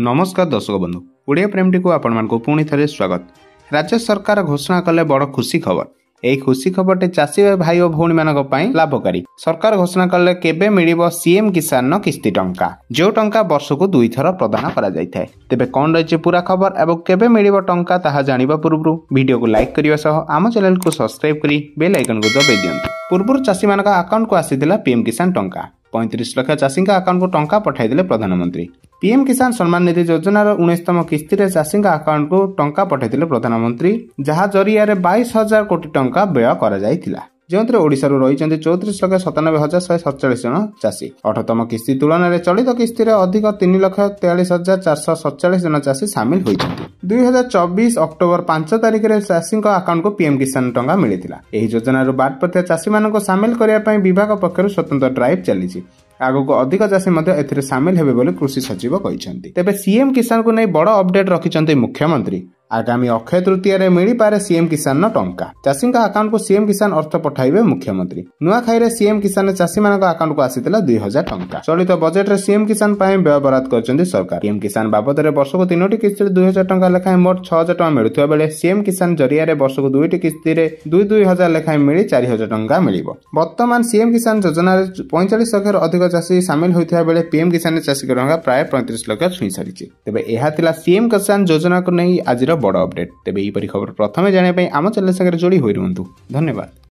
नमस्कार दर्शक बंधु ओडिया प्रेमटी को आपण मानक पुणी थे स्वागत। राज्य सरकार घोषणा कले बड़ खुशी खबर। यही खुशी खबर चाषी भाई और भौणी मान लाभकारी। सरकार घोषणा कले केबे मिलिबो सीएम किसान किस्ती टंका, जो टंका वर्ष को 2 थर प्रदान करा जायथाय। तेबे कोन रहिছে पूरा खबर एवं केबे मिलिबो टंका ताहा जानिबा पूर्व वीडियो को लाइक करिवा सह आम चैनल को सब्सक्राइब करी बेल आइकन को दबाइ दियंतु। पूर्व चाषी मान अकाउंट को आसीथिला पीएम किसान टंका। 35 लाख चाषी अकाउंट को टंका पठाइले प्रधानमंत्री। पीएम किसान सम्मान निधि योजनार 19तम किस्ती रे चाषी अकाउंट को टंका पठाइले प्रधानमंत्री, जहा जरिया 22,000 कोटी टंका व्यय करा जायथिला। जो ओडिशारू रही 34,97,147 जन चाषी। 8तम किस्ती तुलन में चलित किस्ती अधिक 3,43,447 जन चाषी सामिल होती। 2024 अक्टोबर 5 तारिख में चाषी अकाउंट को पीएम किसान टंका मिलता। यह योजनार बाद पड़ता चाषी मान सामिल करने विभाग पक्षर स्वतंत्र ड्राइव चली। आगो को अधिक चाषी सामिल हेबे बोली कृषि सचिव कहते। तेबे सीएम किसान को नहीं बड़ अपडेट रखिंट मुख्यमंत्री। आगामी अक्षय तृतीय रे मिली पारे सीएम किसान टंका। चाषी अकाउंट को सीएम किसान अर्थ पठाइबे मुख्यमंत्री। नुआखाई सीएम किसान चाषी मान अकाउंट को आसीथिला 2,000 टंका। चलित बजेट रे सीएम किसान व्यय बराद करछन्ती सरकार। पीएम किसान बाबद रे वर्ष को 3टी किस्ती 2,000 टंका लेखाएं मोट 6,000 टंका मिलुवा बेले सीएम किसान जरिया रे वर्ष को 2टी किस्ती रे 2,000 लेखाएं मिली 4,000 टंका मिलिबो। वर्तमान सीएम किसान योजना रे 45 लाख अधिक चाषी सामिल होइथिबा बेले पीएम किसान चाषी टंका प्राय 35 लाख छुई सारिछि। तेबे एहा थिला सीएम किसान योजना को नै आजिर बड़ अपडेट। तेबे एही परि खबर प्रथमे जानिया पई आम चैनल संगे जोड़ी होई रहंतु। धन्यवाद।